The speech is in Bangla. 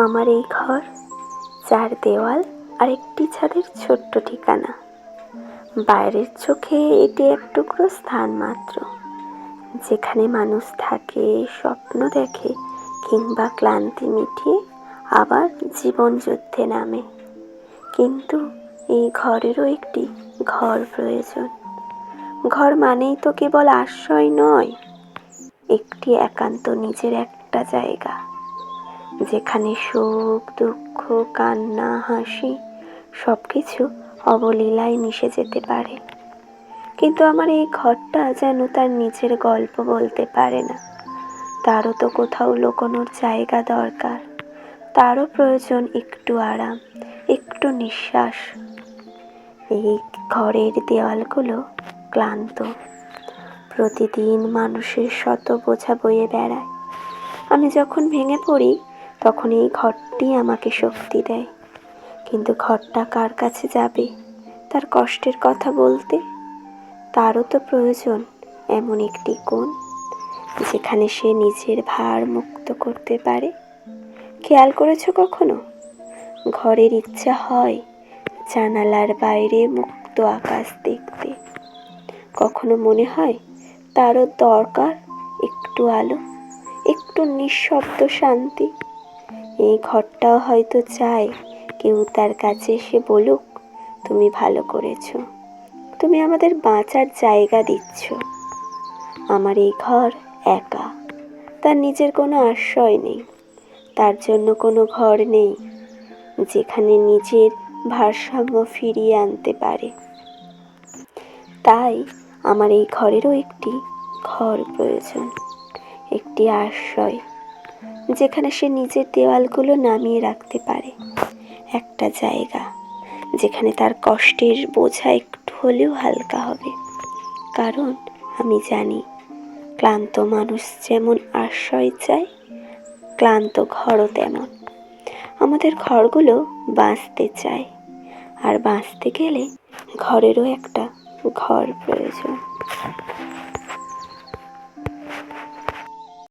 আমার এই ঘর, চার দেওয়াল আর একটি ছাদের ছোট্ট ঠিকানা। বাইরের চোখে এটি এক টুকরো স্থান মাত্র, যেখানে মানুষ থাকে, স্বপ্ন দেখে, কিংবা ক্লান্তি মিটিয়ে আবার জীবন যুদ্ধে নামে। কিন্তু এই ঘরেরও একটি ঘর প্রয়োজন। ঘর মানেই তো কেবল আশ্রয় নয়, একটি একান্ত নিজের একটা জায়গা, যেখানে সুখ, দুঃখ, কান্না, হাসি সবকিছু অবলীলায় মিশে যেতে পারে। কিন্তু আমার এই ঘরটা যেন তার নিজের গল্প বলতে পারে না। তারও তো কোথাও লুকোনোর জায়গা দরকার। তারও প্রয়োজন একটু আরাম, একটু নিঃশ্বাস। এই ঘরের দেওয়ালগুলো ক্লান্ত, প্রতিদিন মানুষের শত বোঝা বয়ে বেড়ায়। আমি যখন ভেঙে পড়ি, তখন এই ঘরটি আমাকে শক্তি দেয়। কিন্তু ঘরটা কার কাছে যাবে তার কষ্টের কথা বলতে? তারও তো প্রয়োজন এমন একটি কোণ, যেখানে সে নিজের ভার মুক্ত করতে পারে। খেয়াল করেছো কখনো, ঘরের ইচ্ছা হয় জানালার বাইরে মুক্ত আকাশ দেখতে। কখনো মনে হয় তারও দরকার একটু আলো, একটু নিঃশব্দ শান্তি। এই ঘরটাও হয়তো চায় কেউ তার কাছে এসে বলুক, তুমি ভালো করেছো, তুমি আমাদের বাঁচার জায়গা দিচ্ছ। আমার এই ঘর একা, তার নিজের কোনো আশ্রয় নেই, তার জন্য কোনো ঘর নেই যেখানে নিজের ভারসাম্য ফিরিয়ে আনতে পারে। তাই আমার এই ঘরেরও একটি ঘর প্রয়োজন, একটি আশ্রয়, যেখানে সে নিজের দেওয়ালগুলো নামিয়ে রাখতে পারে। একটা জায়গা যেখানে তার কষ্টের বোঝা একটু হলেও হালকা হবে। কারণ আমি জানি, ক্লান্ত মানুষ যেমন আশ্রয় চায়, ক্লান্ত ঘরও তেমন। আমাদের ঘরগুলো বাঁচতে চায়, আর বাঁচতে গেলে ঘরেরও একটা ঘর প্রয়োজন।